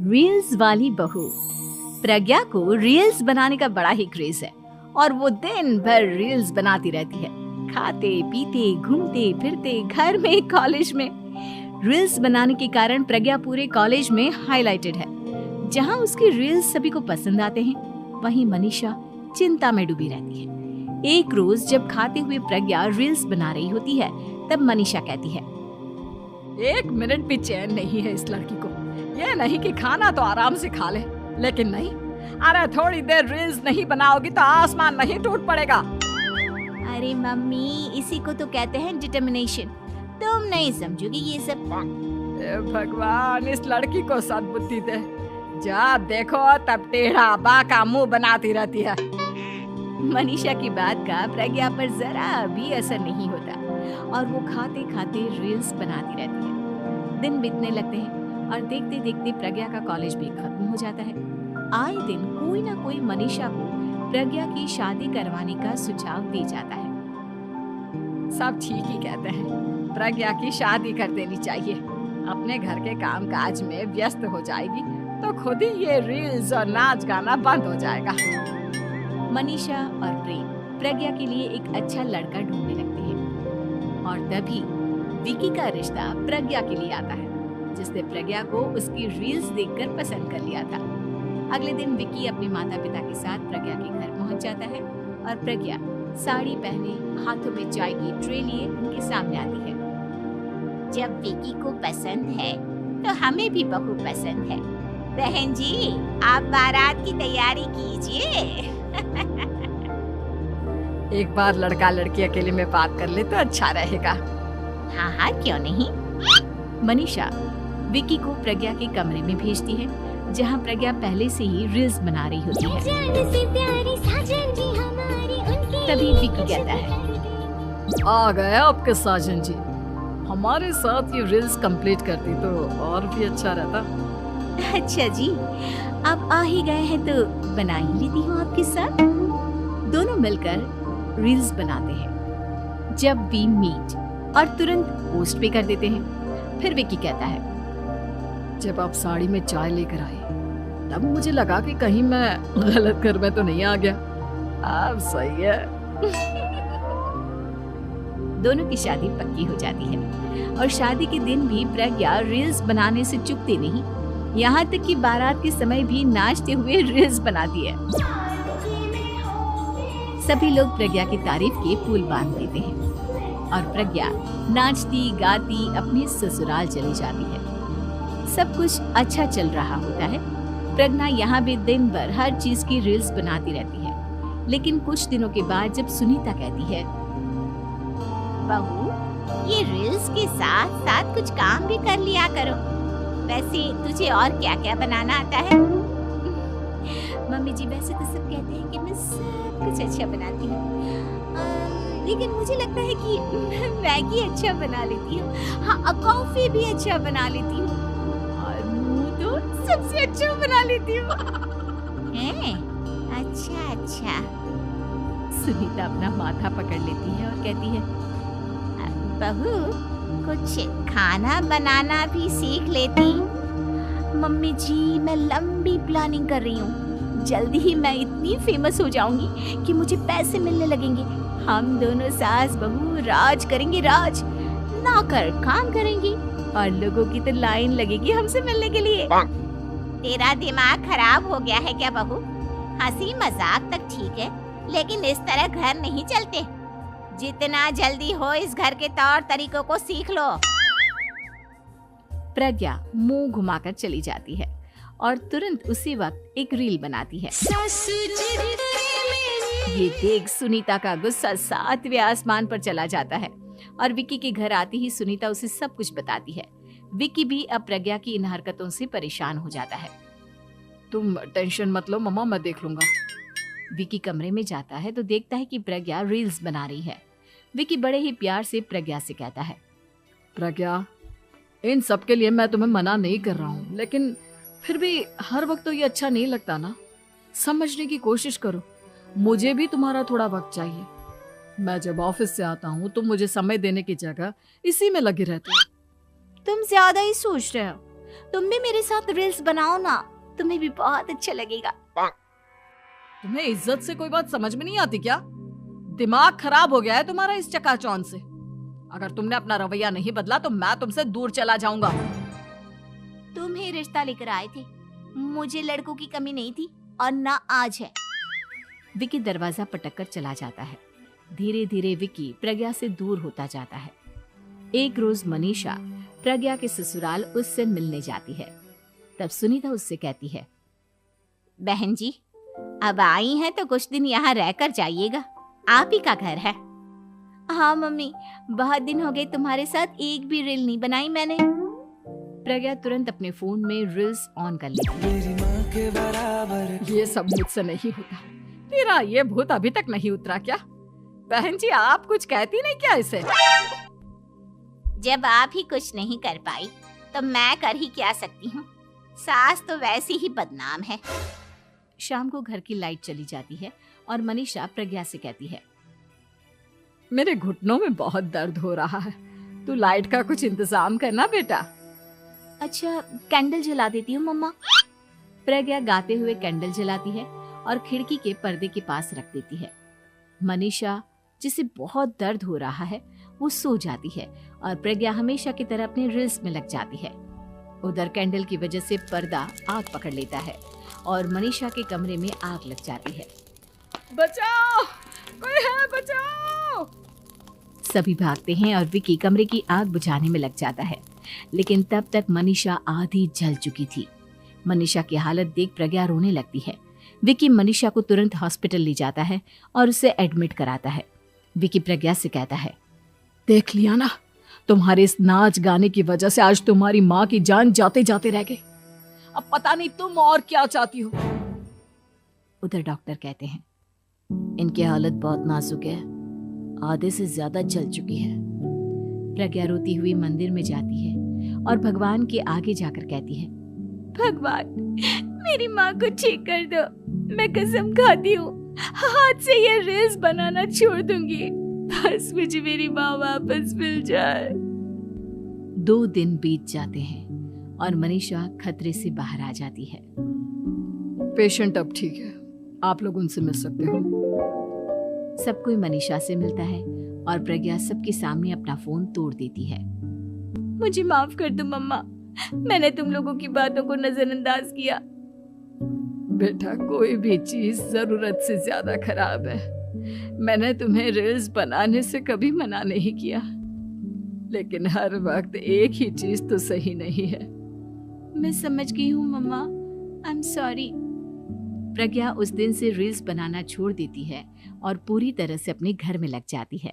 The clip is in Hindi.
रील्स वाली बहू। प्रज्ञा को रील्स बनाने का बड़ा ही क्रेज है और वो दिन भर रील्स बनाती रहती है। खाते पीते घूमते फिरते घर में कॉलेज में रील्स बनाने के कारण प्रज्ञा पूरे कॉलेज में हाईलाइटेड है। जहां उसकी रील्स सभी को पसंद आते हैं, वहीं मनीषा चिंता में डूबी रहती है। एक रोज जब खाते हुए प्रज्ञा रील्स बना रही होती है, तब मनीषा कहती है, 1 मिनट भी चैन नहीं है इस लड़की को। ये नहीं कि खाना तो आराम से खा ले, लेकिन नहीं, अरे थोड़ी देर रील्स नहीं बनाओगी तो आसमान नहीं टूट पड़ेगा। अरे मम्मी, इसी को तो कहते हैं डिटर्मिनेशन। तुम नहीं समझोगी ये सब। भगवान, इस लड़की को सद्बुद्धि दे। जब देखो तब टेढ़ा बाका मुंह बनाती रहती है। मनीषा की बात का प्रज्ञा पर जरा भी असर नहीं होता और वो खाते खाते रील्स बनाती रहती है। दिन बीतने लगते हैं और देखते देखते प्रज्ञा का कॉलेज भी खत्म हो जाता है। आए दिन कोई ना कोई मनीषा को प्रज्ञा की शादी करवाने का सुझाव दे जाता है। सब ठीक ही कहते हैं, प्रज्ञा की शादी कर देनी चाहिए। अपने घर के काम काज में व्यस्त हो जाएगी तो खुद ही ये रील्स और नाच गाना बंद हो जाएगा। मनीषा और प्रेम प्रज्ञा के लिए एक अच्छा लड़का ढूंढने लगते हैं और तभी विकी का रिश्ता प्रज्ञा के लिए आता है, जिसने प्रज्ञा को उसकी रील्स देखकर पसंद कर लिया था। अगले दिन विकी अपने माता पिता के साथ प्रज्ञा के घर पहुंच जाता है और प्रज्ञा साड़ी पहने हाथों में चाय की ट्रे लिए उनके सामने आती है। जब विकी को पसंद है तो हमें भी बहू पसंद है। बहन जी, आप बारात की तैयारी कीजिए। एक बार लड़का लड़की अकेले में बात कर ले तो अच्छा रहेगा। हाँ हाँ, क्यों नहीं। मनीषा विकी को प्रज्ञा के कमरे में भेजती है, जहां प्रज्ञा पहले से ही रील्स बना रही होती है। तभी विकी कहता है, आ गए आपके साजन जी। हमारे साथ ये रील्स कंप्लीट करती तो और भी अच्छा रहता। अच्छा जी, आप आ ही गए हैं तो बना ही लेती हूँ आपके साथ। दोनों मिलकर रील्स बनाते हैं। जब वी मीट और तुरंत पोस्ट भी कर देते हैं। फिर विकी कहता है, जब आप साड़ी में चाय लेकर आए तब मुझे लगा कि कहीं मैं गलत घर में तो नहीं आ गया। अब सही है। दोनों की शादी पक्की हो जाती है और शादी के दिन भी प्रज्ञा रील्स बनाने से चूकती नहीं। यहाँ तक कि बारात के समय भी नाचते हुए रील्स बनाती है। सभी लोग प्रज्ञा की तारीफ के फूल बांध देते हैं और प्रज्ञा नाचती गाती अपने ससुराल चली जाती है। सब कुछ अच्छा चल रहा होता है। प्रज्ञा यहाँ भी दिन भर हर चीज की रील्स बनाती रहती है। लेकिन कुछ दिनों के बाद जब सुनीता कहती है, बहू, ये रील्स के साथ साथ कुछ काम भी कर लिया करो। वैसे तुझे और क्या क्या बनाना आता है? मम्मी जी, वैसे तो सब कहते हैं कि मैं सब कुछ अच्छा बनाती हूँ, लेकिन मुझे लगता है कि मैं मैगी अच्छा बना लेती हूँ। हाँ, कॉफी भी अच्छा बना लेती हूँ और मुंह तो सबसे अच्छा बना लेती हूँ। अच्छा अच्छा। सुनीता अपना माथा पकड़ लेती है और कहती है, बहू, कुछ खाना बनाना भी सीख लेती। मम्मी जी, मैं लंबी प्लानिंग कर रही हूँ। जल्दी ही मैं इतनी फेमस हो जाऊंगी कि मुझे पैसे मिलने लगेंगे। हम दोनों सास बहू राज करेंगे, राज नौकर काम करेंगे और लोगों की तो लाइन लगेगी हमसे मिलने के लिए। तेरा दिमाग खराब हो गया है क्या बहू? हंसी मजाक तक ठीक है, लेकिन इस तरह घर नहीं चलते। जितना जल्दी हो इस घर के तौर तरीकों को सीख लो। प्रज्ञा मुंह घुमाकर चली जाती है और तुरंत उसी वक्त एक रील बनाती है। ये देख सुनीता का गुस्सा 7वें आसमान पर चला जाता है और विकी के घर आती ही सुनीता उसे सब कुछ बताती है। विकी भी अब प्रज्ञा की इन हरकतों से परेशान हो जाता है। तुम टेंशन मत लो मम्मा, मैं देख लूंगा। विकी कमरे में जाता है तो देखता है कि प्रज्ञा रील्स बना रही है। विकी बड़े ही प्यार से प्रज्ञा से कहता है, प्रज्ञा, इन सब के लिए मैं तुम्हें मना नहीं कर रहा हूँ, लेकिन फिर भी हर वक्त तो ये अच्छा नहीं लगता ना। समझने की कोशिश करो, मुझे भी तुम्हारा थोड़ा वक्त चाहिए। मैं जब ऑफिस से आता हूँ तो मुझे समय देने की जगह इसी में लगी रहती है। तुम ज्यादा ही सोच रहे हो। तुम भी मेरे साथ रील्स बनाओ ना, तुम्हें भी बहुत अच्छा लगेगा। तुम्हें इज्जत से कोई बात समझ में नहीं आती क्या? दिमाग खराब हो गया है तुम्हारा इस चकाचौंध से। अगर तुमने अपना रवैया नहीं बदला तो मैं तुमसे दूर चला जाऊंगा। तुम ही रिश्ता लेकर आए थे, मुझे लड़कों की कमी नहीं थी और ना आज है। विकी दरवाजा पटक कर चला जाता है। धीरे धीरे विकी प्रज्ञा से दूर होता जाता है। एक रोज मनीषा प्रज्ञा के ससुराल उससे मिलने जाती है। तब सुनीता उससे कहती है, बहन जी, अब आई हैं तो कुछ दिन यहाँ रहकर जाइएगा, आप ही का घर है। हाँ मम्मी, बहुत दिन हो गए तुम्हारे साथ एक भी रील नहीं बनाई मैंने। प्रज्ञा तुरंत अपने फोन में रील्स ऑन कर लेती है। ये सब मुझसे नहीं होता। तेरा ये भूत अभी तक नहीं उतरा क्या? बहन जी, आप कुछ कहती नहीं क्या इसे? जब आप ही कुछ नहीं कर पाई तो मैं कर ही क्या सकती हूँ। सास तो वैसी ही बदनाम है। शाम को घर की लाइट चली जाती है और मनीषा प्रज्ञा से कहती है, मेरे घुटनों में बहुत दर्द हो रहा है, तू लाइट का कुछ इंतजाम करना बेटा। अच्छा, कैंडल जला देती हूँ मम्मा। प्रज्ञा गाते हुए कैंडल जलाती है और खिड़की के पर्दे के पास रख देती है। मनीषा, जिसे बहुत दर्द हो रहा है, वो सो जाती है और प्रज्ञा हमेशा की तरह अपने रील्स में लग जाती है। उधर कैंडल की वजह से पर्दा आग पकड़ लेता है और मनीषा के कमरे में आग लग जाती है। बचाओ, कोई है, बचाओ। सभी भागते हैं और विकी कमरे की आग बुझाने में लग जाता है, लेकिन तब तक मनीषा आधी जल चुकी थी। मनीषा की हालत देख प्रज्ञा रोने लगती है। विकी मनीषा को तुरंत हॉस्पिटल ले जाता है और उसे एडमिट कराता है। विकी प्रज्ञा से कहता है, देख लिया ना, तुम्हारे इस नाच गाने की वजह से आज तुम्हारी माँ की जान जाते जाते रह गई। अब पता नहीं तुम और क्या चाहती हो। उधर डॉक्टर कहते हैं, इनकी हालत बहुत नाजुक है, आधे से ज्यादा जल चुकी है। प्रज्ञा रोती हुई मंदिर में जाती है और भगवान के आगे जाकर कहती है, भगवान, मेरी माँ को ठीक कर दो। मैं कसम खाती हूँ हाथ से ये रील्स बनाना छोड़ दूंगी, बस मुझे मेरी माँ वापस मिल जाए। 2 दिन बीत जाते हैं और मनीषा खतरे से बाहर आ जाती है। पेशेंट अब ठीक है, आप लोग उनसे मिल सकते हो। सब कोई मनीषा से मिलता है और प्रज्ञा सबके सामने अपना फोन तोड़ देती है। मुझे माफ कर दो मम्मा, मैंने तुम लोगों की बातों को नजरअंदाज किया। बेटा, कोई भी चीज जरूरत से ज्यादा खराब है। मैंने तुम्हें रील्स बनाने से कभी मना नहीं किया, लेकिन हर वक्त एक ही चीज तो सही नहीं है। मैं समझ गई हूँ मम्मा, आई एम सॉरी। प्रज्ञा उस दिन से रील्स बनाना छोड़ देती है और पूरी तरह से अपने घर में लग जाती है।